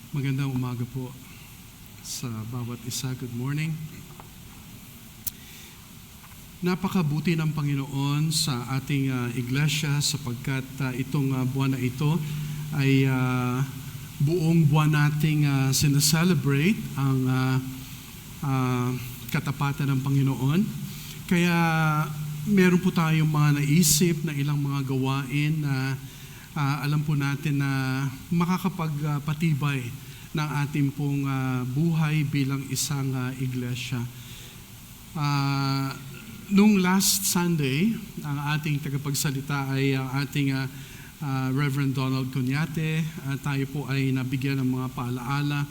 Magandang umaga po sa bawat isa. Good morning. Napakabuti ng Panginoon sa ating iglesia sapagkat itong buwan na ito ay buong buwan nating sinaselebrate ang katapatan ng Panginoon. Kaya meron po tayong mga naisip na ilang mga gawain na alam po natin na makakapagpatibay ng ating pong buhay bilang isang iglesia. Nung last Sunday, ang ating tagapagsalita ay ang ating Reverend Donald Cunyate. Tayo po ay nabigyan ng mga paalaala,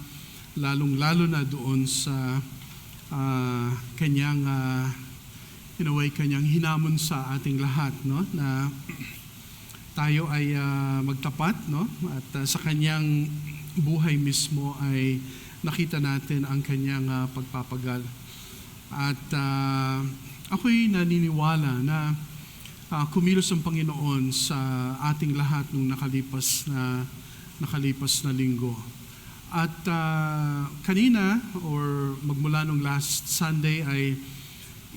lalong-lalo na doon sa kanyang kanyang hinamon sa ating lahat, no? Na tayo ay magtapat, no? At sa kanyang buhay mismo ay nakita natin ang kanyang pagpapagal. At ako'y naniniwala na kumilos ang Panginoon sa ating lahat nung nakalipas na linggo. At kanina or magmula nung last Sunday ay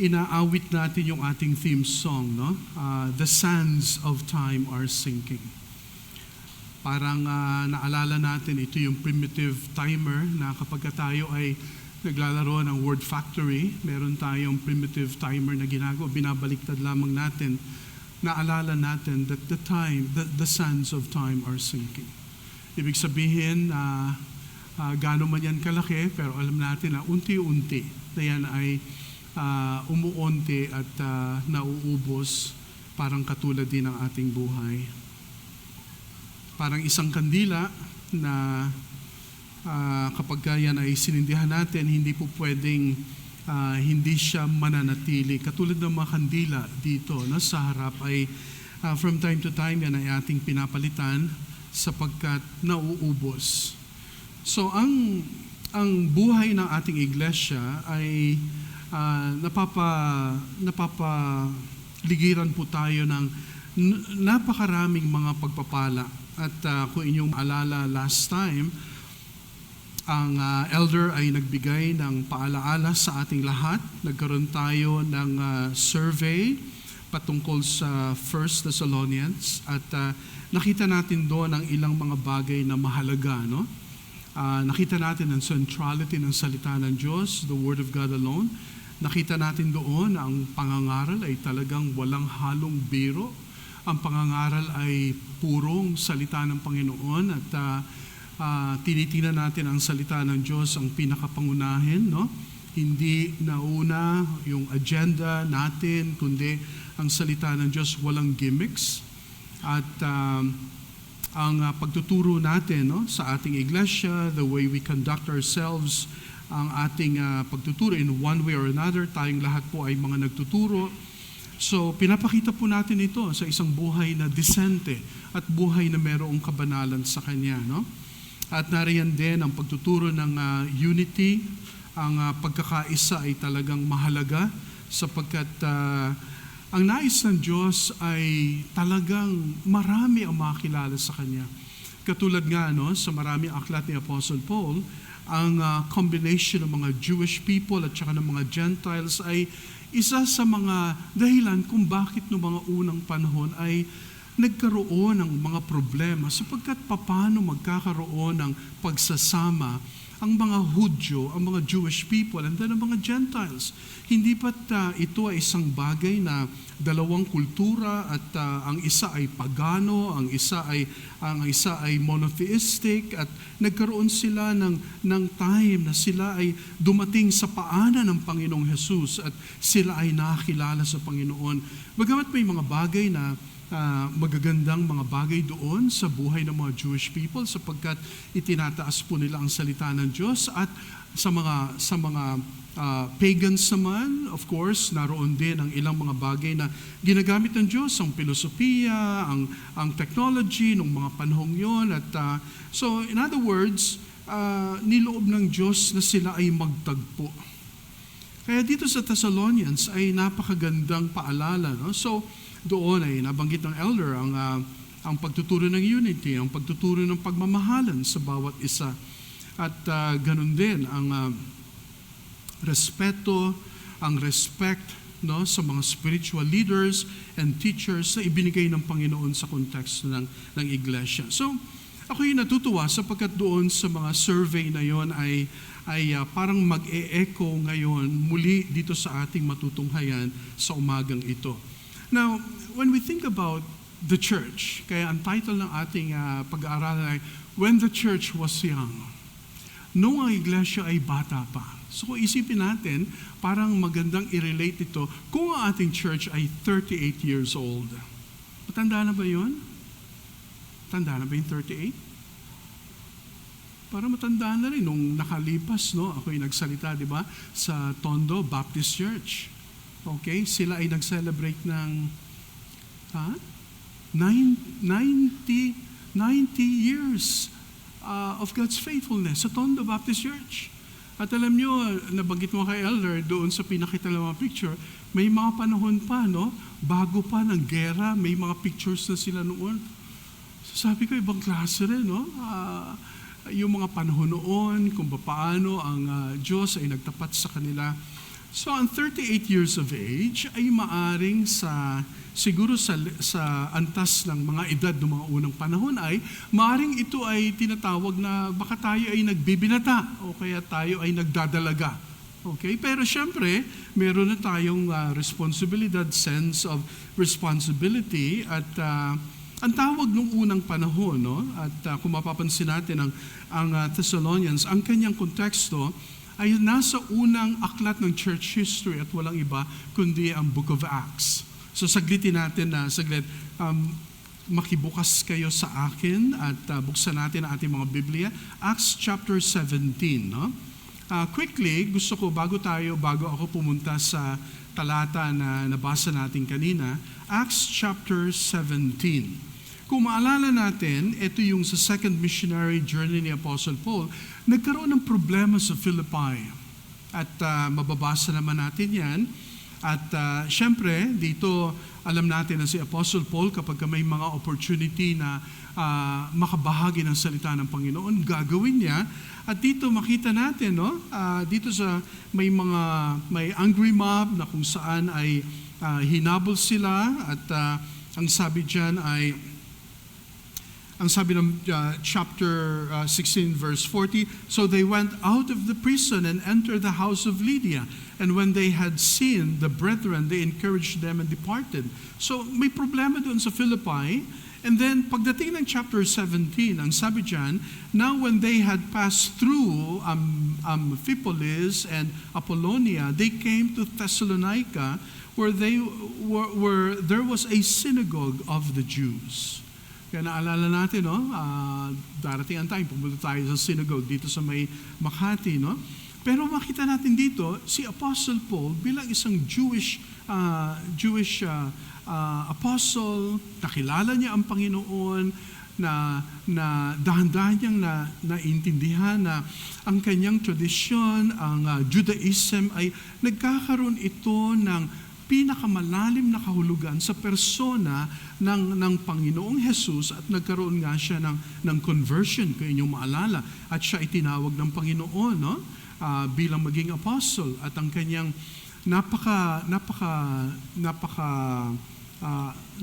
inaawit natin yung ating theme song, no? The sands of time are sinking. Parang naalala natin, ito yung primitive timer na kapag tayo ay naglalaro ng Word Factory, meron tayong primitive timer na ginagawa, binabaliktad lamang natin, naalala natin that the sands of time are sinking. Ibig sabihin, gaano man yan kalaki, pero alam natin na unti-unti na yan ay umuunti at nauubos, parang katulad din ng ating buhay. Parang isang kandila na kapag yan ay sinindihan natin, hindi po pwedeng hindi siya mananatili. Katulad ng mga kandila dito sa harap ay from time to time yan ay ating pinapalitan sapagkat nauubos. So ang buhay ng ating iglesia ay napapaligiran po tayo ng napakaraming mga pagpapala. At kung inyong alala last time, ang elder ay nagbigay ng paalaala sa ating lahat. Nagkaroon tayo ng survey patungkol sa 1 Thessalonians at nakita natin doon ang ilang mga bagay na mahalaga, no? Nakita natin ang centrality ng salita ng Diyos, the Word of God alone. Nakita natin doon ang pangangaral ay talagang walang halong biro. Ang pangangaral ay purong salita ng Panginoon at tinitingnan natin ang salita ng Diyos ang pinakapangunahin, no? Hindi nauna yung agenda natin, kundi ang salita ng Diyos walang gimmicks. At ang pagtuturo natin, no, sa ating iglesia, the way we conduct ourselves, ang ating pagtuturo in one way or another, tayong lahat po ay mga nagtuturo. So, pinapakita po natin ito sa isang buhay na disente at buhay na mayroong kabanalan sa Kanya, no? At nariyan din ang pagtuturo ng unity, ang pagkakaisa ay talagang mahalaga sapagkat ang nais ng Diyos ay talagang marami ang makilala sa Kanya. Katulad nga, no, sa maraming aklat ni Apostle Paul, ang combination ng mga Jewish people at saka ng mga Gentiles ay isa sa mga dahilan kung bakit noong mga unang panahon ay nagkaroon ng mga problema sapagkat paano magkakaroon ng pagsasama ang mga Hudyo, ang mga Jewish people, and then ang mga Gentiles. Hindi ba't ito ay isang bagay na dalawang kultura at ang isa ay pagano, ang isa ay monotheistic at nagkaroon sila ng time na sila ay dumating sa paanan ng Panginoong Jesus at sila ay nakakilala sa Panginoon. Bagamat may mga bagay na magagandang mga bagay doon sa buhay ng mga Jewish people sapagkat itinataas po nila ang salita ng Diyos at sa mga pagans naman, of course, naroon din ang ilang mga bagay na ginagamit ng Diyos, ang filosofiya, ang technology ng mga panahong yon. At so in other words, niloob ng Diyos na sila ay magtagpo. Kaya dito sa Thessalonians ay napakagandang paalala, no? So doon ay nabanggit ng elder ang pagtuturo ng unity, ang pagtuturo ng pagmamahalan sa bawat isa. At ganun din ang respeto, ang respect, no, sa mga spiritual leaders and teachers na ibinigay ng Panginoon sa konteksto ng iglesia. So, ako yung natutuwa sapagkat doon sa mga survey na yon ay parang mag-e-echo ngayon muli dito sa ating matutunghayan sa umagang ito. Now, when we think about the church, kaya ang title ng ating pag-aaralan ay When the Church Was Young. Noong ang iglesia ay bata pa. So kung isipin natin, parang magandang i-relate ito kung ang ating church ay 38 years old. Matanda na ba yun? Tanda na ba yung 38? Para matanda na rin. Nung nakalipas, no, ako yung nagsalita, di ba, sa Tondo Baptist Church. Okay? Sila ay nag-celebrate ng 90 years of God's faithfulness sa Tondo Baptist Church. At alam nyo, nabanggit mo kay Elder doon sa pinakita ng mga picture, may mga panahon pa, no? Bago pa ng gera, may mga pictures na sila noon. So sabi ko, ibang klase rin, no? Yung mga panahon noon, kung paano ang Diyos ay nagtapat sa kanila. So ang 38 years of age ay maaring siguro sa antas ng mga edad ng mga unang panahon ay maaring ito ay tinatawag na baka tayo ay nagbibinata o kaya tayo ay nagdadalaga. Okay? Pero syempre, meron na tayong responsibilidad, sense of responsibility at ang tawag ng unang panahon, no? At kung mapapansin natin ang Thessalonians, ang kanyang konteksto ay nasa unang aklat ng church history at walang iba kundi ang Book of Acts. So saglitin natin makibukas kayo sa akin at buksan natin ang ating mga Biblia. Acts chapter 17. No? Quickly, gusto ko bago ako pumunta sa talata na nabasa natin kanina, Acts chapter 17. Kung maalala natin, ito yung sa second missionary journey ni Apostle Paul, nagkaroon ng problema sa Philippi. At mababasa naman natin yan. At syempre, dito alam natin na si Apostle Paul kapag may mga opportunity na makabahagi ng salita ng Panginoon, gagawin niya. At dito makita natin, no? Dito sa may angry mob na kung saan ay hinabol sila at ang sabi diyan ay ang sabi ng chapter 16 verse 40, so they went out of the prison and entered the house of Lydia. And when they had seen the brethren, they encouraged them and departed. So may problema doon sa Philippi. And then pagdating ng chapter 17, ang sabi diyan, now when they had passed through Amphipolis and Apollonia, they came to Thessalonica where there was a synagogue of the Jews. Kaya naalala natin, no? Darating ang time, pumunta tayo sa synagogue dito sa may Makati, no? Pero makita natin dito, si Apostle Paul bilang isang Jewish apostle, nakilala niya ang Panginoon, na dahan-dahan niyang naintindihan na ang kanyang tradisyon, ang Judaism ay nagkakaroon ito ng pinakamalalim na kahulugan sa persona ng Panginoong Jesus at nagkaroon nga siya ng conversion, kung inyong maalala. At siya itinawag ng Panginoon, no? Bilang maging apostle. At ang kanyang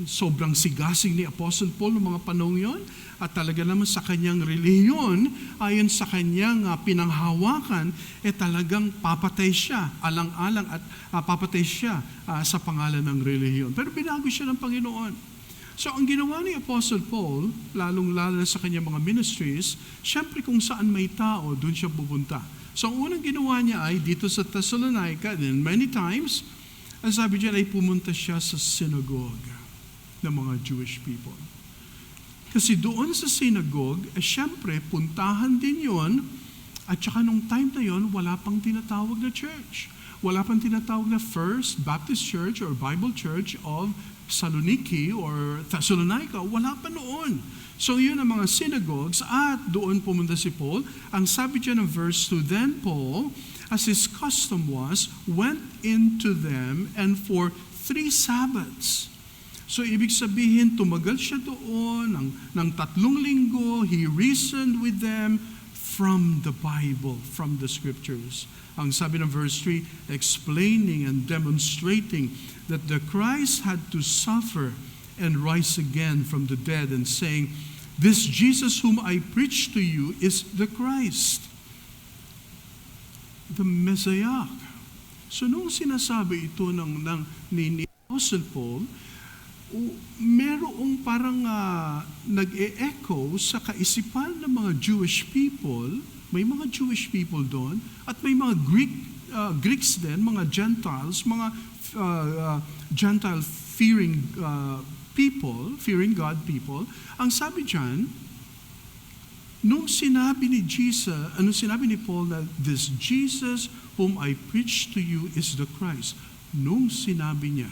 sobrang sigasig ni Apostle Paul ng mga panahon yon. At talaga naman sa kanyang relihiyon, ayon sa kanyang pinanghawakan, talagang papatay siya, alang-alang at papatay siya sa pangalan ng relihiyon. Pero binago siya ng Panginoon. So ang ginawa ni Apostle Paul, lalong-lalo sa kanyang mga ministries, syempre kung saan may tao, doon siya pupunta. So ang unang ginawa niya ay dito sa Thessalonica, and many times, ang sabi diyan ay pumunta siya sa synagogue ng mga Jewish people. Kasi doon sa synagogue, syempre, puntahan din yon. At saka nung time na yon, wala pang tinatawag na church. Wala pang tinatawag na First Baptist Church or Bible Church of Saloniki or Thessalonica. Wala pa noon. So yun ang mga synagogues at doon pumunta si Paul. Ang sabi dyan ng verse 2, then Paul, as his custom was, went into them and for 3 Sabbaths. So ibig sabihin, tumagal siya doon ng 3 linggo. He reasoned with them from the Bible, from the Scriptures. Ang sabi ng verse 3, explaining and demonstrating that the Christ had to suffer and rise again from the dead, and saying, this Jesus whom I preach to you is the Christ, the Messiah. So nung sinasabi ito ni Apostle Paul, merong parang nag-e-echo sa kaisipan ng mga Jewish people. May mga Jewish people doon at may mga Greeks din, mga Gentiles, mga Gentile fearing people, fearing God people. Ang sabi diyan, nung sinabi ni Paul na this Jesus whom I preach to you is the Christ, nung sinabi niya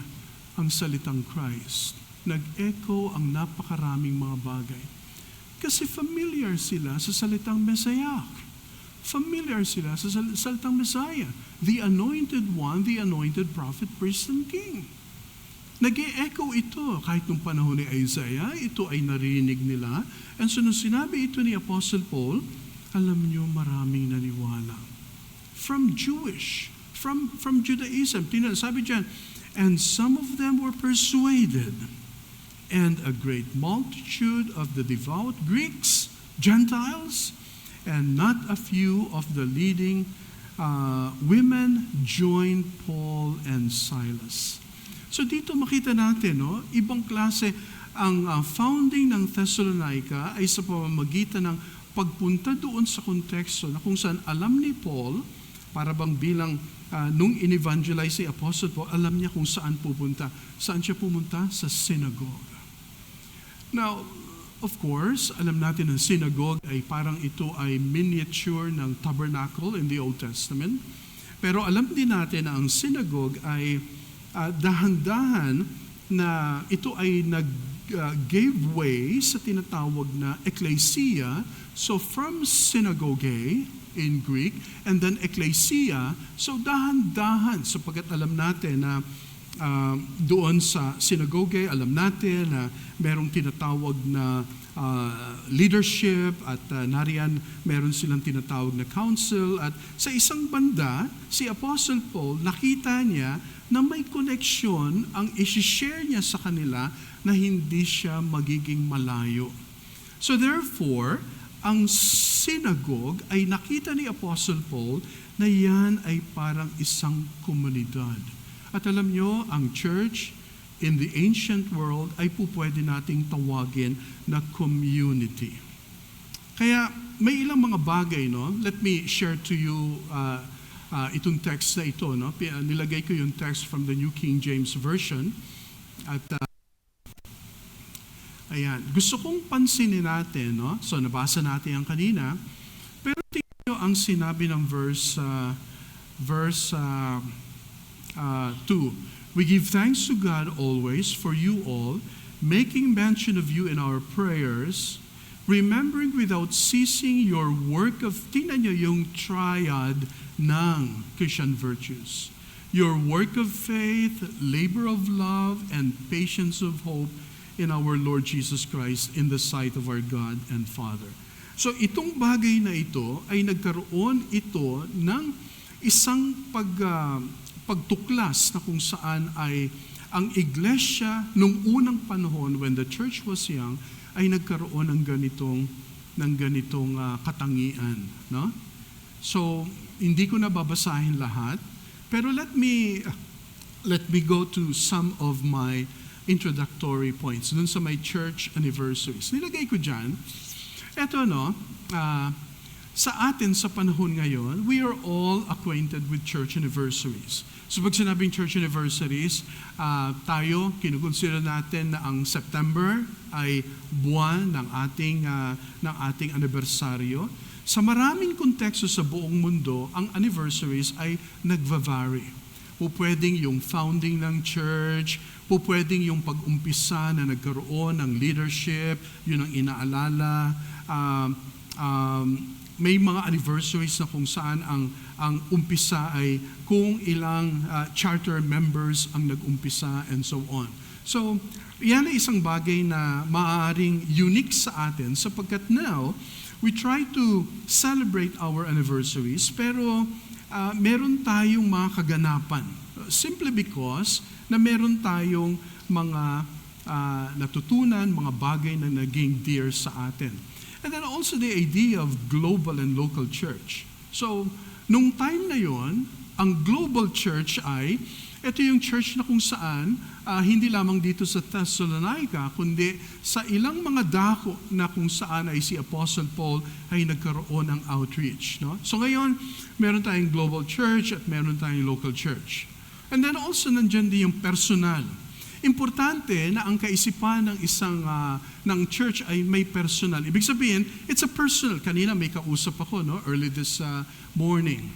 ang salitang Christ, nag-echo ang napakaraming mga bagay. Kasi familiar sila sa salitang Messiah. Familiar sila sa salitang Messiah. The anointed one, the anointed prophet, priest, and king. Nag-e-echo ito kahit nung panahon ni Isaiah, ito ay narinig nila. And so nung sinabi ito ni Apostle Paul, alam niyo maraming naniwala. From Judaism. Sabi diyan, and some of them were persuaded, and a great multitude of the devout Greeks, Gentiles, and not a few of the leading women joined Paul and Silas. So dito makita natin, ibang klase ang founding ng Thessalonica ay sa pamamagitan ng pagpunta doon sa konteksto na kung saan alam ni Paul, para bang bilang nung in-evangelize si Apostle Paul, alam niya kung saan pupunta. Saan siya pumunta? Sa synagogue. Now, of course, alam natin ang synagogue ay parang ito ay miniature ng tabernacle in the Old Testament. Pero alam din natin na ang synagogue ay dahan-dahan na ito ay gave way sa tinatawag na ecclesia. So from synagogue in Greek, and then ecclesia, so dahan-dahan, sapagkat alam natin na doon sa synagogue, alam natin na merong tinatawag na leadership at nariyan meron silang tinatawag na council, at sa isang banda, si Apostle Paul, nakita niya na may connection ang isi-share niya sa kanila na hindi siya magiging malayo. So therefore, ang synagogue ay nakita ni Apostle Paul na yan ay parang isang komunidad. At alam nyo, ang church in the ancient world ay pwede nating tawagin na community. Kaya may ilang mga bagay, let me share to you itong text na ito. Nilagay ko yung text from the New King James Version. At ayan, gusto kong pansinin natin, so nabasa natin ang kanina, pero tingnan nyo ang sinabi ng verse 2. We give thanks to God always for you all, making mention of you in our prayers, remembering without ceasing your work of, tingnan nyo yung triad ng Christian virtues. Your work of faith, labor of love, and patience of hope in our Lord Jesus Christ in the sight of our God and Father. So itong bagay na ito ay nagkaroon ito ng isang pagtuklas na kung saan ay ang iglesia nung unang panahon when the church was young ay nagkaroon ng ganitong katangian, no? So hindi ko na babasahin lahat, pero let me go to some of my introductory points dun sa my church anniversaries. Nilagay ko dyan, eto sa atin sa panahon ngayon, we are all acquainted with church anniversaries. So pag sinabing church anniversaries, tayo, kinukonsider natin na ang September ay buwan ng ating anibersaryo. Sa maraming konteksto sa buong mundo, ang anniversaries ay nagva-vary. Pwedeng yung founding ng church, pwedeng yung pag-umpisa na nagkaroon ng leadership, yun ang inaalala. May mga anniversaries na kung saan ang umpisa ay kung ilang charter members ang nag-umpisa and so on. So, yan ay isang bagay na maaaring unique sa atin sapagkat now, we try to celebrate our anniversaries, pero meron tayong mga kaganapan. Simply because na meron tayong mga natutunan, mga bagay na naging dear sa atin. And then also the idea of global and local church. So, nung time na yon, ang global church ay, ito yung church na kung saan, hindi lamang dito sa Thessalonica, kundi sa ilang mga dako na kung saan ay si Apostle Paul ay nagkaroon ng outreach. No? So ngayon, meron tayong global church at meron tayong local church. And then also, nandyan din yung personal. Importante na ang kaisipan ng ng church ay may personal. Ibig sabihin, it's a personal. Kanina may kausap ako, no, early this morning.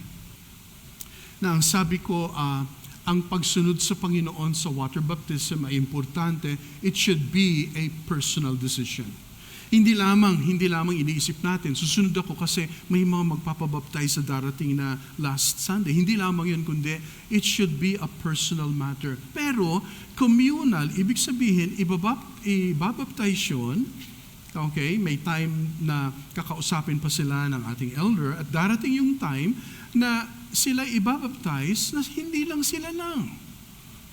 Na ang sabi ko, ang pagsunod sa Panginoon sa water baptism ay importante. It should be a personal decision. Hindi lamang iniisip natin, susunod ako kasi may mga magpapabaptize sa darating na last Sunday. Hindi lamang yun, kundi it should be a personal matter. Pero communal, ibig sabihin, ibabaptize yun, okay, may time na kakausapin pa sila ng ating elder at darating yung time na sila ibabaptize na hindi lang sila lang,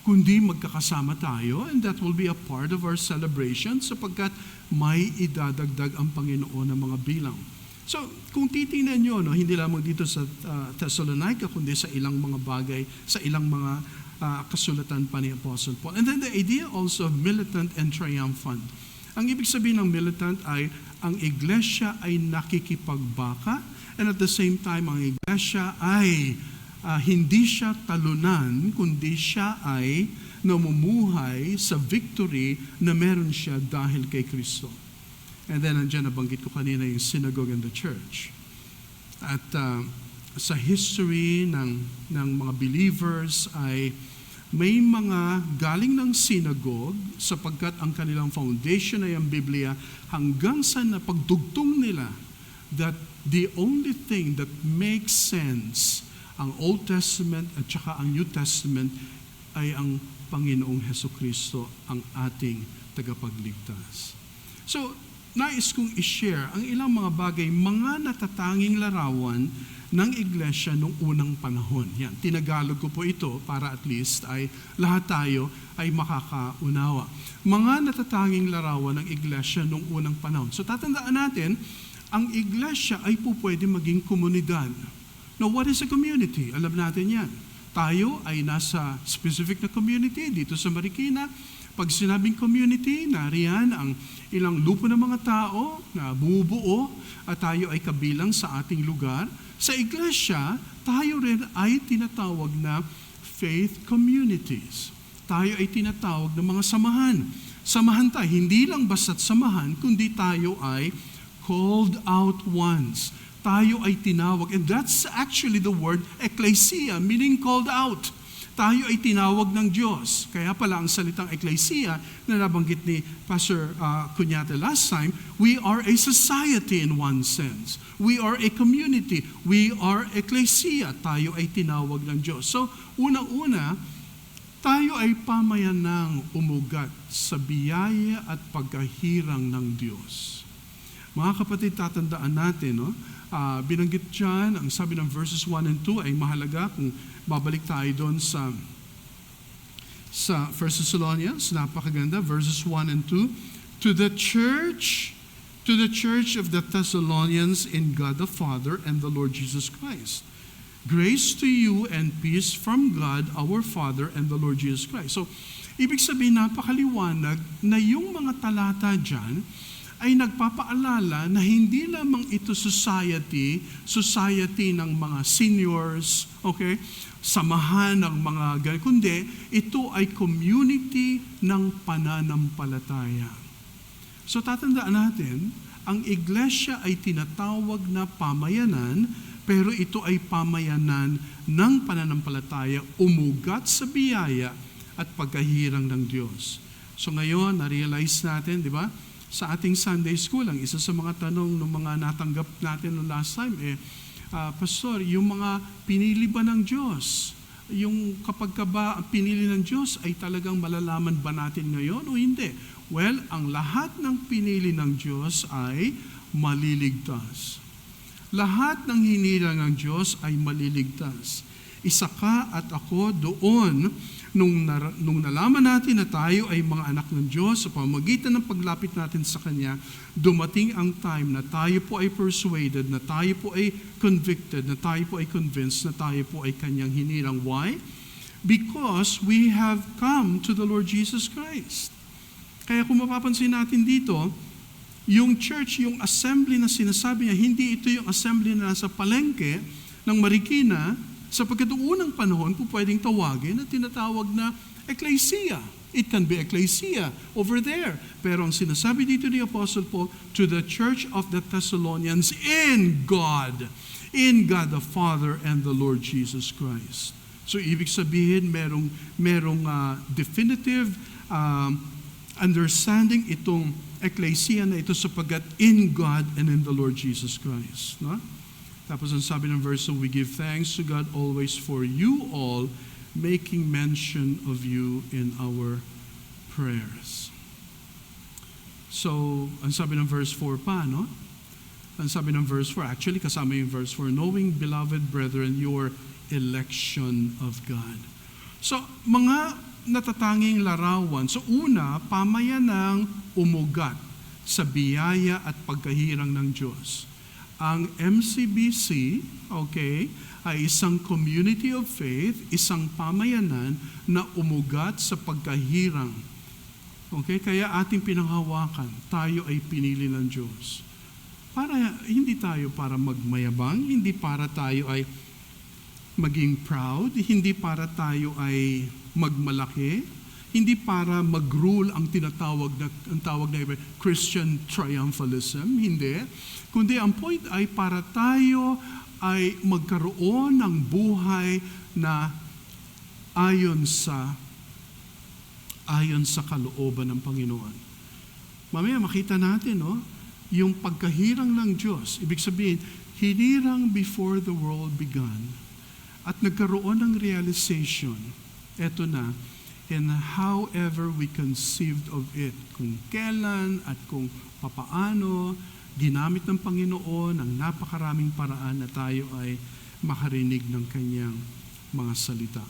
kundi magkakasama tayo, and that will be a part of our celebration sapagkat may idadagdag ang Panginoon ng mga bilang. So, kung titingnan nyo, no, hindi lamang dito sa Thessalonica, kundi sa ilang mga bagay, sa ilang mga kasulatan pa ni Apostle Paul. And then the idea also of militant and triumphant. Ang ibig sabihin ng militant ay ang iglesia ay nakikipagbaka, and at the same time, ang iglesia ay hindi siya talunan, kundi siya ay namumuhay sa victory na meron siya dahil kay Kristo. And then, nandiyan nabanggit ko kanina yung synagogue and the church. At sa history ng mga believers ay may mga galing ng synagogue sapagkat ang kanilang foundation ay ang Biblia hanggang sa napagdugtong nila that the only thing that makes sense ang Old Testament at saka ang New Testament ay ang Panginoong Hesukristo, ang ating tagapagligtas. So, nais kong i-share ang ilang mga bagay, mga natatanging larawan ng iglesia noong unang panahon. Yan, tinagalog ko po ito para at least ay lahat tayo ay makakaunawa. Mga natatanging larawan ng iglesia noong unang panahon. So, tatandaan natin, ang iglesia ay po pwede maging komunidad. Now, what is a community? Alam natin yan. Tayo ay nasa specific na community dito sa Marikina. Pag sinabing community, nariyan ang ilang grupo ng mga tao na bumubuo at tayo ay kabilang sa ating lugar. Sa iglesia, tayo rin ay tinatawag na faith communities. Tayo ay tinatawag na mga samahan. Samahan tayo, hindi lang basta't samahan, kundi tayo ay called out ones. Tayo ay tinawag. And that's actually the word ecclesia, meaning called out. Tayo ay tinawag ng Diyos. Kaya pala ang salitang ecclesia na nabanggit ni Pastor Cunyate last time, we are a society in one sense. We are a community. We are ecclesia. Tayo ay tinawag ng Diyos. So, unang-una, tayo ay pamayanang umugat sa biyaya at pagkahirang ng Diyos. Mga kapatid, tatandaan natin, no? Binanggit dyan, ang sabi ng verses 1 and 2 ay mahalaga kung babalik tayo doon sa 1 Thessalonians, napakaganda, verses 1 and 2. To the church of the Thessalonians in God the Father and the Lord Jesus Christ. Grace to you and peace from God our Father and the Lord Jesus Christ. So, ibig sabihin, napakaliwanag na yung mga talata dyan ay nagpapaalala na hindi lamang ito society ng mga seniors, okay, samahan ng mga ganyan, kundi ito ay community ng pananampalataya. So tatandaan natin, ang iglesia ay tinatawag na pamayanan, pero ito ay pamayanan ng pananampalataya, umugat sa biyaya at pagkahirang ng Diyos. So ngayon, na-realize natin, di ba, sa ating Sunday School, ang isa sa mga tanong ng mga natanggap natin no last time, Pastor, yung mga pinili ba ng Diyos? Yung kapag ka ba pinili ng Diyos, ay talagang malalaman ba natin ngayon o hindi? Well, ang lahat ng pinili ng Diyos ay maliligtas. Lahat ng hinirang ng Diyos ay maliligtas. Isa ka at ako doon nung nalaman natin na tayo ay mga anak ng Diyos sa pamamagitan ng paglapit natin sa Kanya, dumating ang time na tayo po ay persuaded, na tayo po ay convicted, na tayo po ay convinced, na tayo po ay Kanyang hinirang. Why? Because we have come to the Lord Jesus Christ. Kaya kung mapapansin natin dito, yung church, yung assembly na sinasabi niya, hindi ito yung assembly na nasa palengke ng Marikina, sapagkat noong unang panahon po pwedeng tawagin na tinatawag na ecclesia. It can be ecclesia over there. Pero ang sinasabi dito ni Apostle Paul, to the church of the Thessalonians in God the Father and the Lord Jesus Christ. So ibig sabihin, merong definitive understanding itong ecclesia na ito sapagkat in God and in the Lord Jesus Christ. No? Tapos ang sabi ng verse, so we give thanks to God always for you all, making mention of you in our prayers. So, ang sabi ng verse 4 pa, no? Ang sabi ng verse 4, actually kasama yung verse 4, knowing, beloved brethren, your election of God. So, mga natatanging larawan. So, una, pamayanang umugat sa biyaya at pagkahirang ng Diyos. Ang MCBC, okay, ay isang community of faith, isang pamayanan na umugat sa pagkahirang. Okay, kaya ating pinanghawakan, tayo ay pinili ng Diyos. Hindi tayo para magmayabang, hindi para tayo ay maging proud, hindi para tayo ay magmalaki, hindi para mag-rule ang tawag na Christian triumphalism, hindi. Kundi ang point ay para tayo ay magkaroon ng buhay na ayon sa kalooban ng Panginoon. Mamaya makita natin, no, yung pagkahirang ng Diyos. Ibig sabihin, hinirang before the world began at nagkaroon ng realization, eto na, and however we conceived of it, kung kailan at kung papaano, ginamit ng Panginoon ang napakaraming paraan na tayo ay makarinig ng Kanyang mga salita.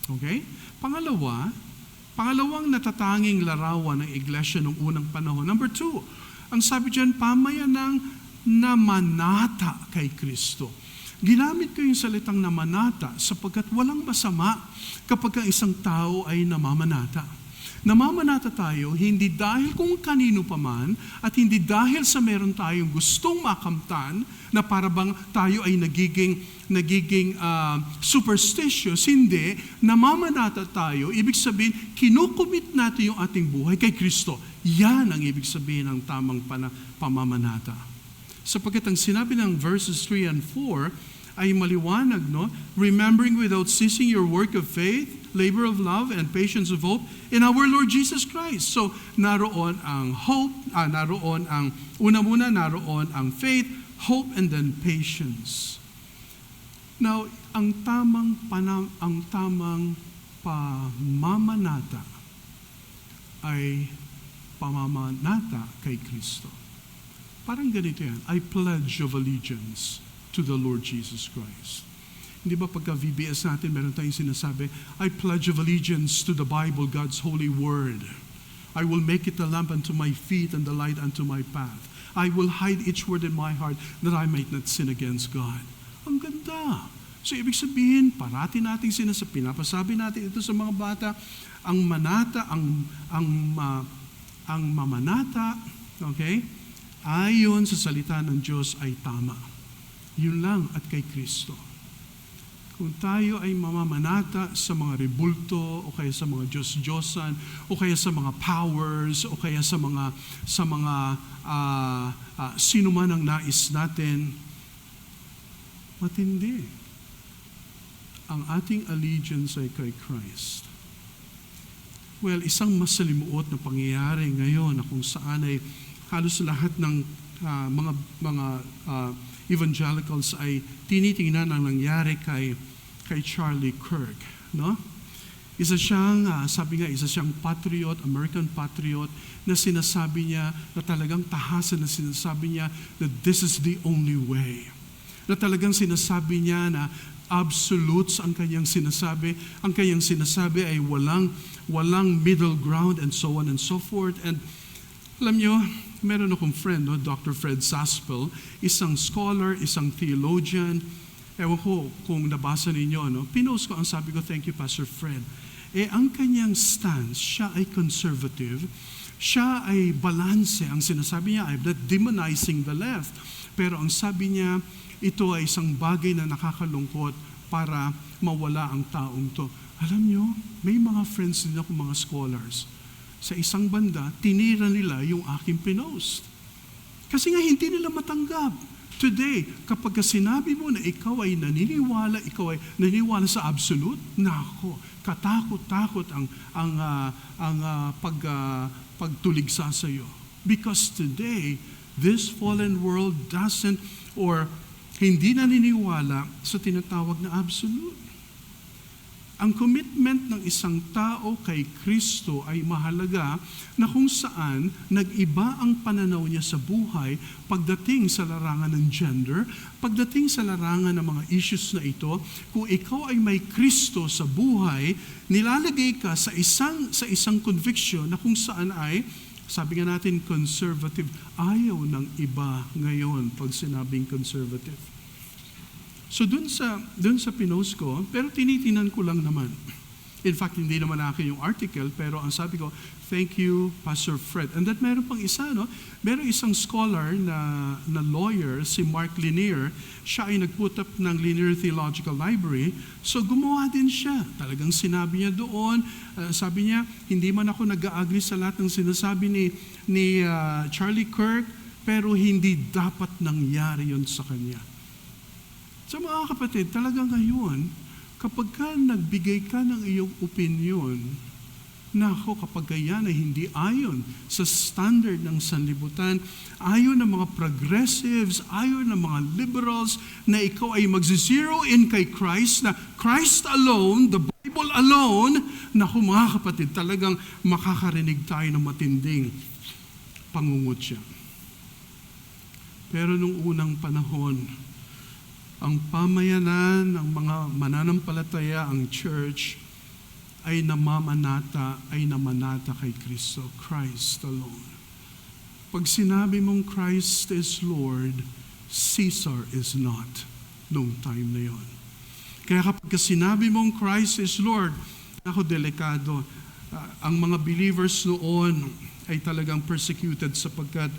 Okay? Pangalawang natatanging larawan ng iglesia noong unang panahon. Number 2, ang sabi dyan, pamayanang namanata kay Kristo. Ginamit ko yung salitang namanata sapagkat walang masama kapag ang isang tao ay namamanata. Namamanata tayo hindi dahil kung kanino pa man at hindi dahil sa meron tayong gustong makamtan na parabang tayo ay nagiging superstitious. Hindi, namamanata tayo. Ibig sabihin, kinukumit natin yung ating buhay kay Kristo. Yan ang ibig sabihin ng tamang pamamanata. Sapagkat ang sinabi ng verses 3 and 4 ay maliwanag, no? Remembering without ceasing your work of faith, labor of love, and patience of hope in our Lord Jesus Christ. So, naroon ang hope, naroon ang faith, hope, and then patience. Now, ang tamang pamamanata ay pamamanata kay Kristo. Parang ganito yan, I pledge of allegiance to the Lord Jesus Christ. Hindi ba pagka VBS natin, meron tayong sinasabi, I pledge of allegiance to the Bible, God's holy word. I will make it a lamp unto my feet and the light unto my path. I will hide each word in my heart that I might not sin against God. Ang ganda. So ibig sabihin, parati nating pinapasabi natin ito sa mga bata, ang mamanata, okay, ayon sa salita ng Diyos ay tama. Yun lang at kay Kristo. Kung tayo ay mamamanata sa mga rebulto o kaya sa mga Diyos-Diyosan o kaya sa mga powers o kaya sa mga sino man ang nais natin, matindi. Ang ating allegiance ay kay Christ. Well, isang masalimuot na pangyayari ngayon na kung saan ay halos lahat ng mga evangelicals ay tinitingnan ang nangyari kay Charlie Kirk, no? Isa siyang patriot, American patriot, na sinasabi niya, na talagang tahasan na sinasabi niya that this is the only way. Na talagang sinasabi niya na absolutes ang kanyang sinasabi. Ang kanyang sinasabi ay walang middle ground and so on and so forth. And alam niyo, meron akong friend, no, Dr. Fred Saspel, isang scholar, isang theologian. Ewan ko kung nabasa ninyo, no? Pinost ko, ang sabi ko, thank you, Pastor Fred. Ang kanyang stance, siya ay conservative, siya ay balanse. Ang sinasabi niya, I'm not demonizing the left. Pero ang sabi niya, ito ay isang bagay na nakakalungkot para mawala ang taong to. Alam niyo, may mga friends din ako, mga scholars. Sa isang banda, tinira nila yung aking pinost. Kasi nga hindi nila matanggap. Today, kapag sinabi mo na ikaw ay naniniwala sa absolute, nako, katakot-takot ang pagtuligsa sa iyo. Because today, this fallen world doesn't or hindi naniniwala sa tinatawag na absolute. Ang commitment ng isang tao kay Kristo ay mahalaga na kung saan nag-iba ang pananaw niya sa buhay pagdating sa larangan ng gender, pagdating sa larangan ng mga issues na ito. Kung ikaw ay may Kristo sa buhay, nilalagay ka sa isang conviction na kung saan ay, sabi nga natin, conservative. Ayaw ng iba ngayon pag sinabing conservative. So dun sa pinost ko, pero tinitinan ko lang naman. In fact, hindi naman akin yung article, pero ang sabi ko, thank you, Pastor Fred. And that meron pang isa, no? Meron isang scholar na lawyer, si Mark Lanier. Siya ay nag-put up ng Lanier Theological Library. So gumawa din siya. Talagang sinabi niya doon, sabi niya, hindi man ako nag-agree sa lahat ng sinasabi ni Charlie Kirk, pero hindi dapat nangyari yon sa kanya. So mga kapatid, talaga ngayon, kapag ka nagbigay ka ng iyong opinion, nako, kapag yan ay hindi ayon sa standard ng sanlibutan, ayon ng mga progressives, ayon ng mga liberals, na ikaw ay magzero in kay Christ, na Christ alone, the Bible alone, nako mga kapatid, talagang makakarinig tayo ng matinding pangungutya. Pero nung unang panahon, ang pamayanan ng mga mananampalataya, ang church, ay namanata kay Kristo, Christ alone. Pag sinabi mong Christ is Lord, Caesar is not, nung time na yon. Kaya kapag sinabi mong Christ is Lord, ako delikado. Ang mga believers noon ay talagang persecuted sapagkat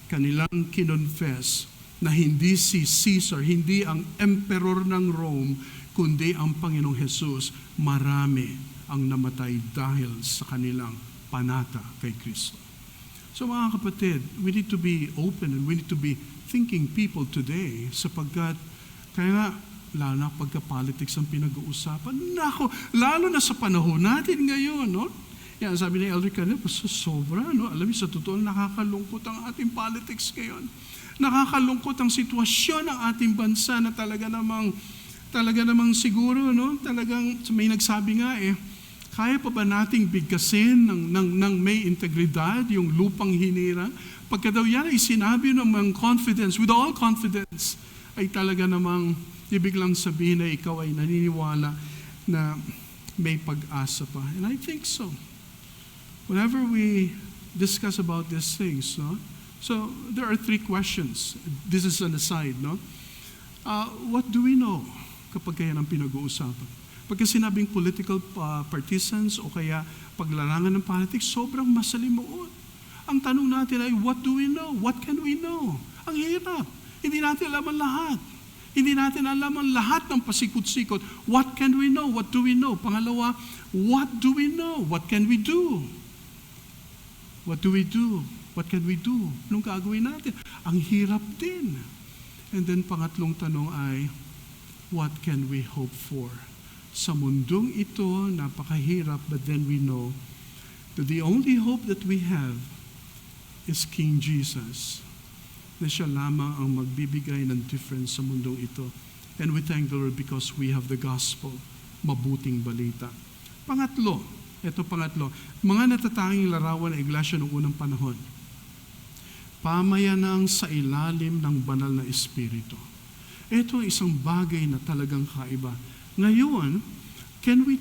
kanilang kinonfess na hindi si Caesar, hindi ang emperor ng Rome, kundi ang Panginoong Jesus. Marami ang namatay dahil sa kanilang panata kay Kristo. So mga kapatid, we need to be open and we need to be thinking people today sapagkat, kaya nga, lalo na pagka-politics ang pinag-uusapan, nako, lalo na sa panahon natin ngayon, no? Yan, sabi ni Elder Canel, sobra, no? Alam mo, sa totoo, nakakalungkot ang ating politics ngayon. Nakakalungkot ang sitwasyon ng ating bansa na talaga namang siguro, no? Talagang may nagsabi nga kaya pa ba nating bigkasin ng may integridad yung lupang hinira? Pagka daw yan ay sinabi ng confidence, with all confidence, ay talaga namang ibig lang sabihin na ikaw ay naniniwala na may pag-asa pa. And I think so. Whenever we discuss about these things, no? So, there are 3 questions. This is an aside, no? What do we know kapag kaya ng pinag-uusapan? Pagka sinabing political partisans o kaya paglarangan ng politics, sobrang masalimuot. Ang tanong natin ay, what do we know? What can we know? Ang hirap. Hindi natin alam ang lahat. Hindi natin alam ang lahat ng pasikot-sikot. What can we know? What do we know? Pangalawa, what do we know? What can we do? What do we do? What can we do? Anong gagawin natin? Ang hirap din. And then pangatlong tanong ay, what can we hope for? Sa mundong ito, napakahirap, but then we know that the only hope that we have is King Jesus. Na siya lamang ang magbibigay ng difference sa mundong ito. And we thank the Lord because we have the gospel, mabuting balita. Pangatlo, mga natatanging larawan ng iglesia noong unang panahon. Pamayanang sa ilalim ng banal na Espiritu. Ito ay isang bagay na talagang kaiba. Ngayon, can we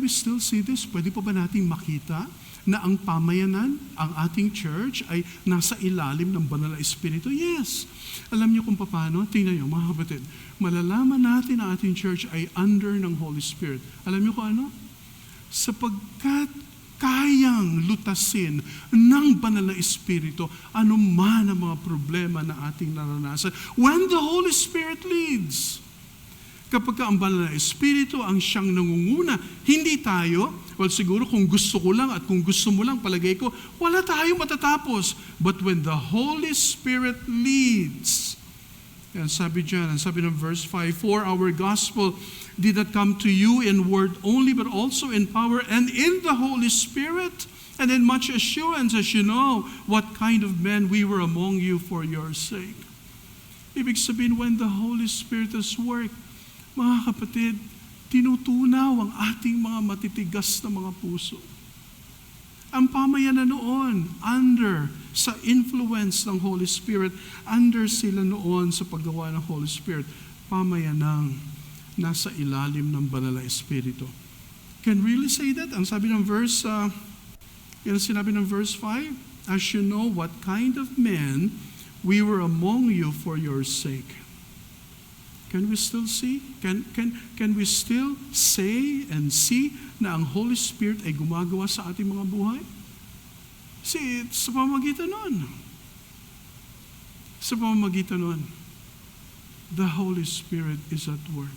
still see this? Pwede pa ba nating makita na ang pamayanan, ang ating church ay nasa ilalim ng banal na Espiritu? Yes. Alam niyo kung paano? Tingnan niyo, mga kapatid. Malalaman natin na ating church ay under ng Holy Spirit. Alam niyo kung ano? Sapagkat kayang lutasin ng banal na Espiritu anuman ang mga problema na ating naranasan. When the Holy Spirit leads. Kapag ang banal na Espiritu ang siyang nangunguna, hindi tayo, well siguro kung gusto ko lang at kung gusto mo lang, palagay ko, wala tayong matatapos. But when the Holy Spirit leads, yan sabi dyan, sabi ng verse 5, for our gospel did not come to you in word only, but also in power and in the Holy Spirit, and in much assurance, as you know what kind of men we were among you for your sake. Ibig sabihin, when the Holy Spirit has worked, mga kapatid, tinutunaw ang ating mga matitigas na mga puso. Ang pamayanan noon, sa influence ng Holy Spirit, sila noon sa paggawa ng Holy Spirit, pamayanang nasa ilalim ng banal na Espiritu. Can really say that? Ang sabi ng verse, sinabi ng verse 5, as you know what kind of men we were among you for your sake. Can we still see? Can we still say and see na ang Holy Spirit ay gumagawa sa ating mga buhay? See, sa pamamagitan nun, the Holy Spirit is at work.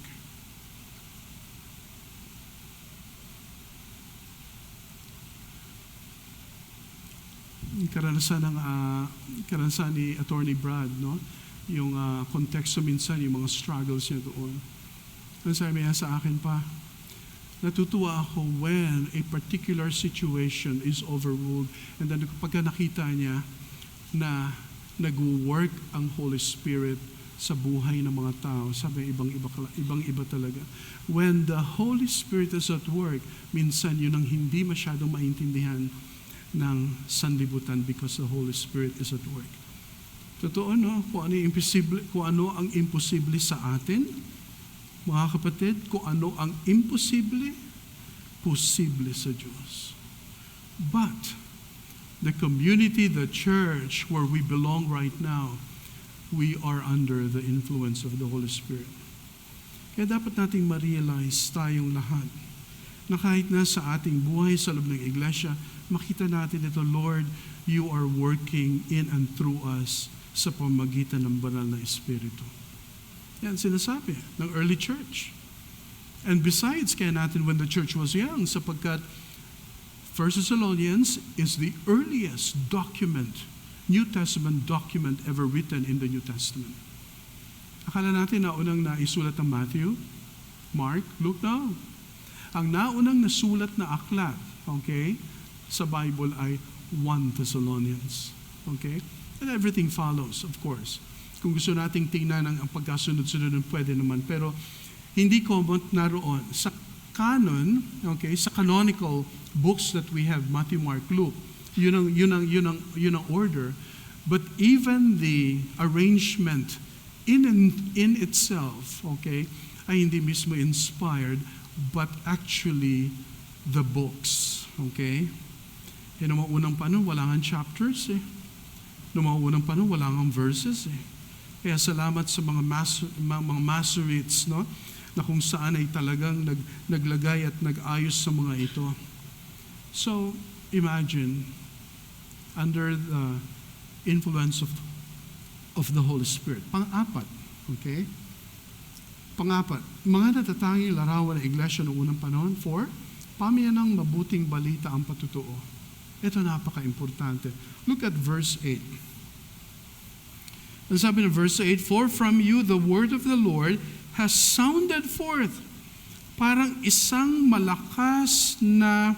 Karanasan ni Attorney Brad, no? Yung konteksto minsan, yung mga struggles niya doon. Ang sabi niya sa akin pa, natutuwa ako when a particular situation is overruled and then kapag nakita niya na nag-work ang Holy Spirit sa buhay ng mga tao, sabi ibang-iba talaga. When the Holy Spirit is at work, minsan yun ang hindi masyadong maintindihan ng sanlibutan because the Holy Spirit is at work. Totoo, no? Kung ano ang imposible sa atin, mga kapatid, kung ano ang imposible, posible sa Diyos. But, the community, the church where we belong right now, we are under the influence of the Holy Spirit. Kaya dapat nating ma-realize tayong lahat na kahit na sa ating buhay sa loob ng iglesia, makita natin ito, Lord, you are working in and through us sa pamamagitan ng banal na Espiritu. Yan sinasabi ng early church. And besides, kaya natin when the church was young, sapagkat 1 Thessalonians is the earliest document, New Testament document ever written in the New Testament. Akala natin na unang naisulat ng Matthew, Mark, Luke, no. Ang naunang nasulat na aklat, okay, sa Bible ay 1 Thessalonians. Okay? And everything follows, of course. Kung gusto nating tingnan ang pagkasunod-sunod, pwede naman. Pero hindi common naroon. Sa canon, okay, sa canonical books that we have, Matthew, Mark, Luke, yun ang order. But even the arrangement in itself, okay, ay hindi mismo inspired, but actually the books, okay? Yung mga unang panahon, wala nga chapters eh. Noong mga unang panahon, wala nga verses eh. Kaya salamat sa mga Masoretes, no? Na kung saan ay talagang naglagay at nag-ayos sa mga ito. So, imagine, under the influence of the Holy Spirit. Pang-apat, okay? Pang-apat, mga natatanging larawan ng iglesia noong unang panahon. 4, pamayanang mabuting balita ang patutuo. Ito napaka-importante. Look at verse 8. Ang sabi ng verse 8, for from you the word of the Lord has sounded forth. Parang isang malakas na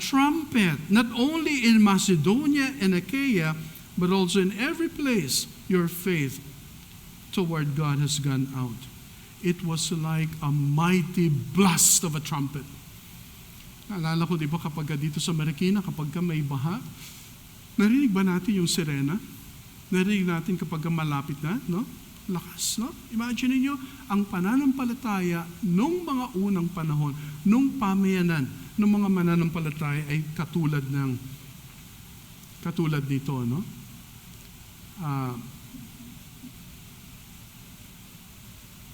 trumpet, not only in Macedonia and Achaia, but also in every place your faith toward God has gone out. It was like a mighty blast of a trumpet. Naalala ko, di ba, kapag dito sa Marikina, kapag may baha, narinig ba natin yung sirena? Narinig natin kapag malapit na, no? Lakas, no? Imagine niyo ang pananampalataya nung mga unang panahon, nung pamayanan ng mga mananampalataya ay katulad nito, no?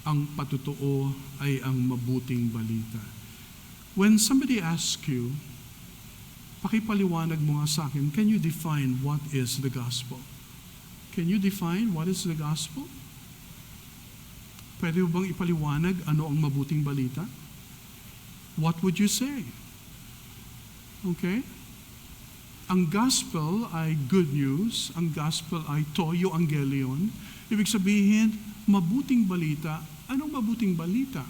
Ang patutuo ay ang mabuting balita. When somebody asks you, pakipaliwanag mo nga sa akin, can you define what is the gospel? Can you define what is the gospel? Pwede mo bang ipaliwanag ano ang mabuting balita? What would you say? Okay? Ang gospel ay good news. Ang gospel ay toyo angelion. Ibig sabihin, mabuting balita. Anong mabuting balita?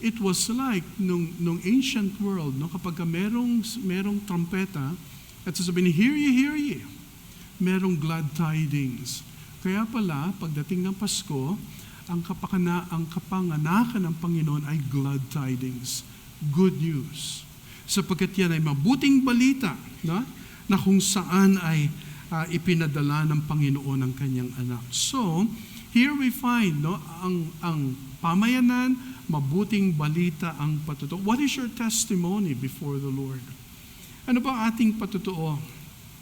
It was like nung ancient world, no, kapag merong trumpeta, at sasabihin, hear ye, merong glad tidings. Kaya pala, pagdating ng Pasko, ang kapanganakan ng Panginoon ay glad tidings, good news. Sapagkat yan ay mabuting balita, no, na kung saan ay ipinadala ng Panginoon ang kanyang anak. So, here we find, no, ang pamayanan, mabuting balita ang patutuo. What is your testimony before the Lord? Ano ba ating patutuo?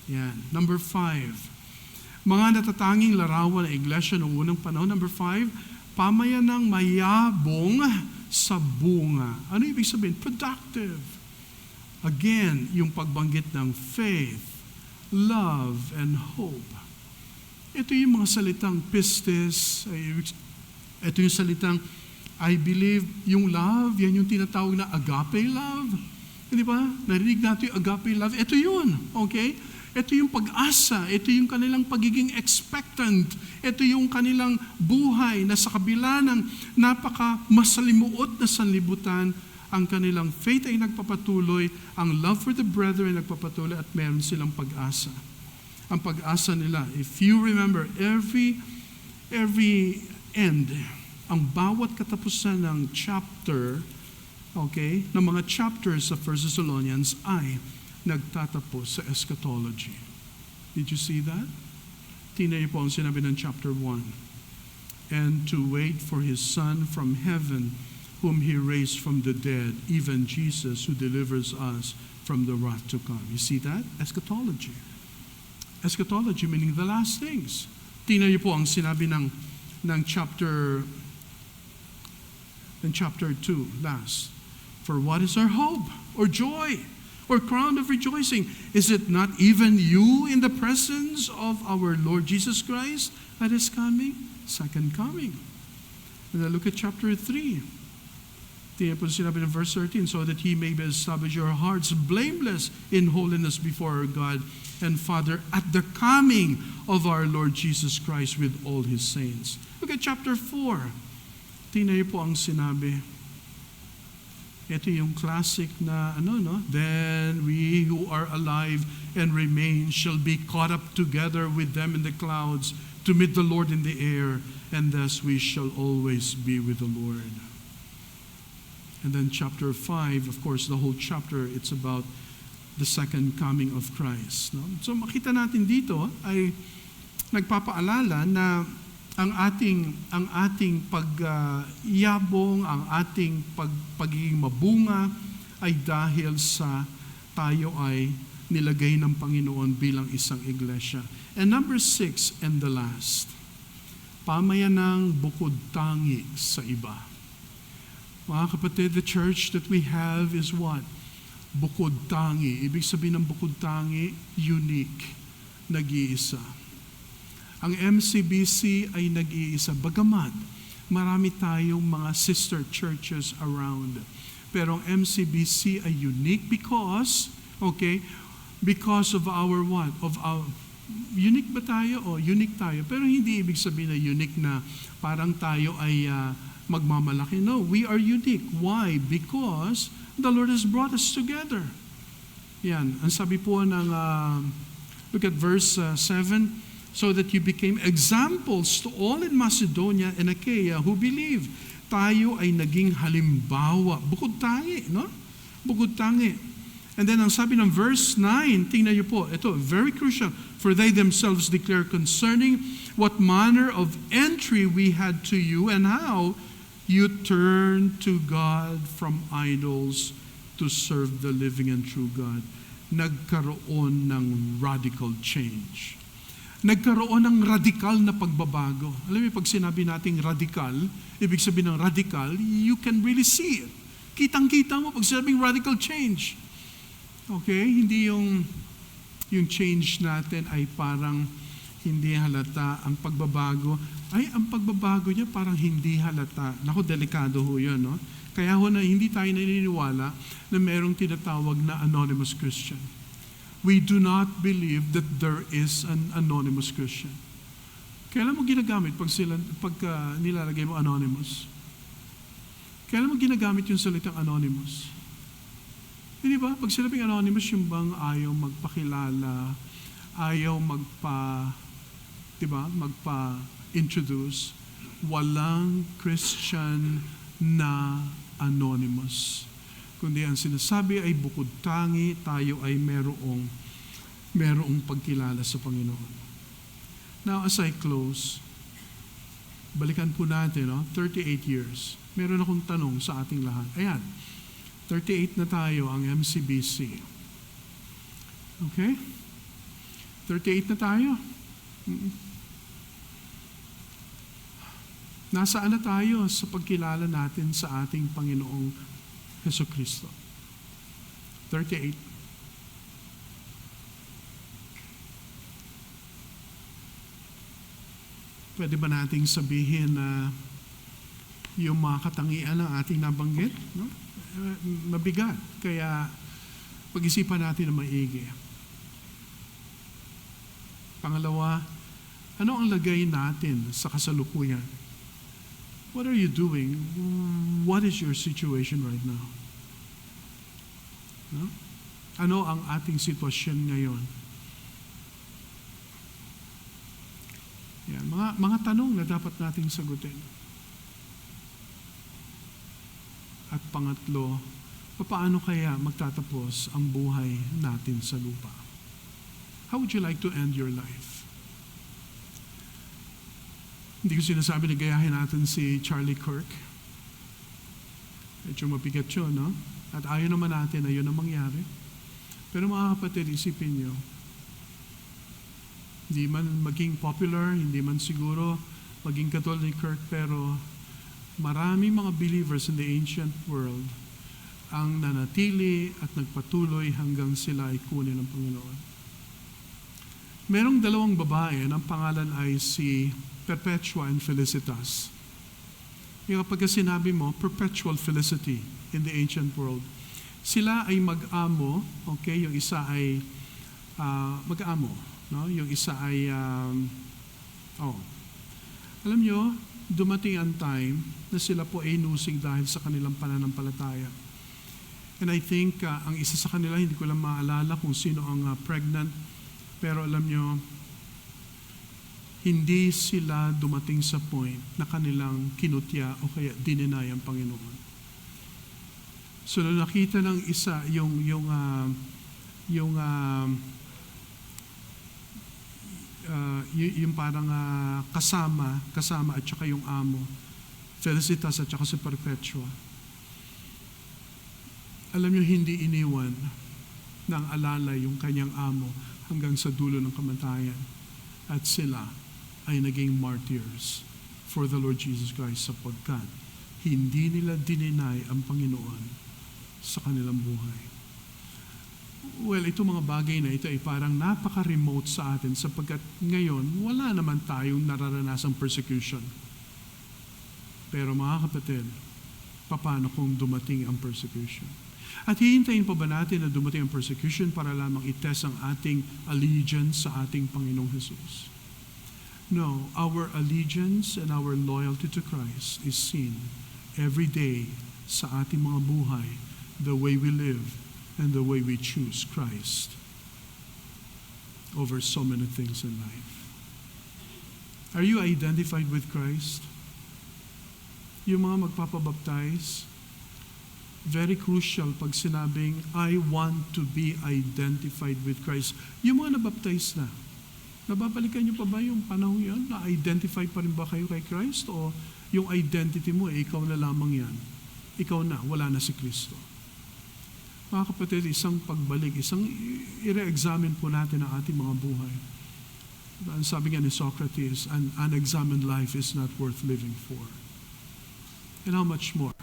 Yan. Number 5. Mga natatanging larawan ng iglesia noong unang panahon. Number 5, pamayanang mayabong sa bunga. Ano ibig sabihin? Productive. Again, yung pagbanggit ng faith, love, and hope. Ito yung mga salitang pistis. Ito yung salitang I believe, yung love, yan yung tinatawag na agape love. Di ba? Narinig natin yung agape love. Ito yun, okay? Ito yung pag-asa. Ito yung kanilang pagiging expectant. Ito yung kanilang buhay na sa kabila ng napaka-masalimuot na sanlibutan, ang kanilang faith ay nagpapatuloy, ang love for the brethren ay nagpapatuloy, at meron silang pag-asa. Ang pag-asa nila, if you remember, every end, ang bawat katapusan ng chapter, okay, ng mga chapters sa 1 Thessalonians ay nagtatapos sa eschatology. Did you see that? Tingnan niyo po ang sinabi ng chapter 1. And to wait for His Son from heaven, whom He raised from the dead, even Jesus, who delivers us from the wrath to come. You see that? Eschatology. Eschatology meaning the last things. Tingnan niyo po ang sinabi ng chapter 2, last. For what is our hope, or joy, or crown of rejoicing? Is it not even you in the presence of our Lord Jesus Christ that is coming? Second coming. And then look at chapter 3. Tingnan po sinabi ng verse 13, so that He may establish your hearts blameless in holiness before our God and Father at the coming of our Lord Jesus Christ with all His saints. Look at chapter 4. Tingnan niyo po ang sinabi. Ito yung classic na then we who are alive and remain shall be caught up together with them in the clouds to meet the Lord in the air, and thus we shall always be with the Lord. And then chapter 5, of course, the whole chapter, it's about the second coming of Christ. No? So makita natin dito ay nagpapaalala na ang ating pagyabong, ang ating pagiging mabunga ay dahil sa tayo ay nilagay ng Panginoon bilang isang iglesia. And number 6 and the last, pamayanang bukod tangi sa iba. Mga kapatid, the church that we have is what? Bukod tangi. Ibig sabihin ng bukod tangi, unique, nag-iisa. Ang MCBC ay nag-iisa. Bagamat marami tayong mga sister churches around. Pero ang MCBC ay unique because of our what? Of our, unique ba tayo? O unique tayo. Pero hindi ibig sabihin na unique na parang tayo ay magmamalaki. No, we are unique. Why? Because the Lord has brought us together. Yan. Ang sabi po ng, look at verse 7, so that you became examples to all in Macedonia and Achaia who believed. Tayo ay naging halimbawa. Bukod tangi, no? Bukod tangi. And then ang sabi ng verse 9, tingnan niyo po, ito, very crucial. For they themselves declare concerning what manner of entry we had to you and how you turned to God from idols to serve the living and true God. Nagkaroon ng radical change. Nagkaroon ng radikal na pagbabago. Alam mo, pag sinabi nating radikal, ibig sabihin ng radikal, you can really see it. Kitang-kita mo pag sinabing radical change. Okay? Hindi yung change natin ay parang hindi halata. Ang pagbabago, ang pagbabago niya parang hindi halata. Naku, delikado ho yun, no? Kaya ho na hindi tayo naniniwala na merong tinatawag na anonymous Christian. We do not believe that there is an anonymous Christian. Kailan mo ginagamit pag nilalagay mo anonymous? Kailan mo ginagamit yung salitang anonymous? Hindi ba? Pag sinabing anonymous, yung bang ayaw magpakilala, ayaw magpa-introduce, walang Christian na anonymous. Kundi ang sinasabi ay bukod tangi, tayo ay merong pagkilala sa Panginoon. Now, as I close, balikan po natin, 38 years. Meron akong tanong sa ating lahat. Ayan, 38 na tayo ang MCBC. Okay? 38 na tayo. Nasaan na tayo sa pagkilala natin sa ating Panginoong Hesukristo? 38. Pwede ba nating sabihin na yung mga katangian ng ating nabanggit? No? Mabigat. Kaya pag-isipan natin na maigi. Pangalawa, ano ang lagay natin sa kasalukuyan? What are you doing? What is your situation right now? No? Ano ang ating sitwasyon ngayon? Yan, mga tanong na dapat nating sagutin. At pangatlo, paano kaya magtatapos ang buhay natin sa lupa? How would you like to end your life? Hindi ko sinasabi na gayahin natin si Charlie Kirk. Medyo mabigat yun, no? At ayaw naman natin na yun ang mangyari. Pero mga kapatid, isipin nyo, hindi man maging popular, hindi man siguro maging katulad ni Kirk, pero maraming mga believers in the ancient world ang nanatili at nagpatuloy hanggang sila ay kunin ng Panginoon. Merong dalawang babae, ang pangalan ay si Perpetua and Felicitas. Yung kapag sinabi mo, perpetual felicity in the ancient world, sila ay mag-amo, okay? Yung isa ay mag-amo, no? Yung isa ay, alam nyo, dumating ang time na sila po ay nusig dahil sa kanilang pananampalataya. And I think ang isa sa kanila, hindi ko lang maalala kung sino ang pregnant, pero alam nyo, hindi sila dumating sa point na kanilang kinutya o kaya dininay ang Panginoon. So nung nakita ng isa yung parang kasama at saka yung amo, Felicitas at saka si Perpetua. Alam niyo, hindi iniwan ng alalay yung kanyang amo hanggang sa dulo ng kamatayan. At sila ay naging martyrs for the Lord Jesus Christ sapagkat hindi nila dininay ang Panginoon sa kanilang buhay. Well, ito mga bagay na ito ay parang napaka-remote sa atin sapagkat ngayon wala naman tayong nararanasang persecution. Pero mga kapatid, paano kung dumating ang persecution? At hihintayin pa ba natin na dumating ang persecution para lamang itest ang ating allegiance sa ating Panginoong Jesus? No, our allegiance and our loyalty to Christ is seen every day sa ating mga buhay, the way we live and the way we choose Christ over so many things in life. Are you identified with Christ? Yung mga magpapabaptize, very crucial pag sinabing, I want to be identified with Christ. Yung mga nabaptize na, nababalikan niyo pa ba yung panahon yun? Na-identify pa rin ba kayo kay Christ? O yung identity mo, ikaw na lamang yan? Ikaw na, wala na si Kristo. Mga kapatid, isang pagbalik, isang i-re-examine po natin ang ating mga buhay. Ang sabi nga ni Socrates, an unexamined life is not worth living for. And how much more?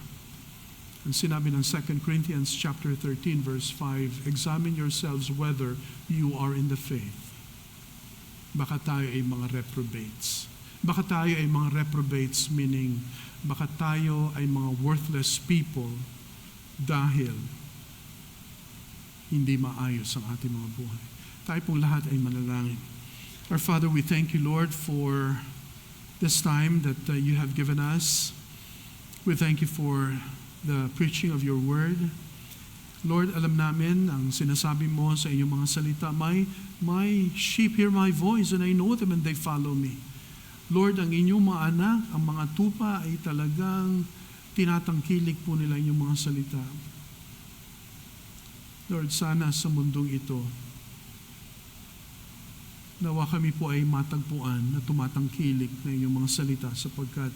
Ang sinabi ng 2 Corinthians chapter 13 verse 5, examine yourselves whether you are in the faith. Baka tayo ay mga reprobates. Baka tayo ay mga reprobates, meaning baka tayo ay mga worthless people dahil hindi maayos ang ating mga buhay. Tayo pong lahat ay manalangin. Our Father, we thank you, Lord, for this time that you have given us. We thank you for the preaching of your word. Lord, alam namin ang sinasabi mo sa inyong mga salita, my sheep hear my voice and I know them and they follow me. Lord, ang inyong mga anak, ang mga tupa ay talagang tinatangkilik po nila inyong mga salita. Lord, sana sa mundong ito, nawa kami po ay matagpuan na tumatangkilik na inyong mga salita sapagkat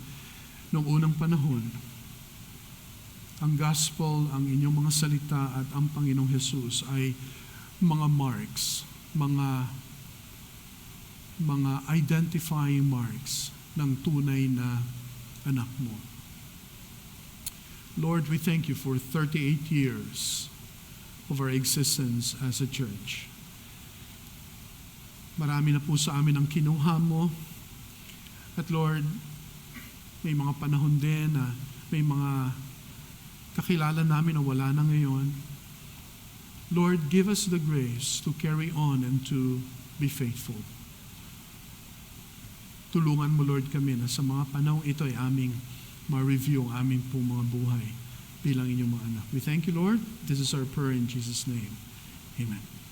noong unang panahon, ang gospel, ang inyong mga salita at ang Panginoong Jesus ay mga marks, mga identifying marks ng tunay na anak mo. Lord, we thank you for 38 years of our existence as a church. Marami na po sa amin ang kinuha mo. At Lord, may mga panahon din na may mga kakilala namin na wala na ngayon. Lord, give us the grace to carry on and to be faithful. Tulungan mo, Lord, kami na sa mga panahon ito ay aming ma-review ang aming pong mga buhay bilang inyong mga anak. We thank you, Lord. This is our prayer in Jesus' name. Amen.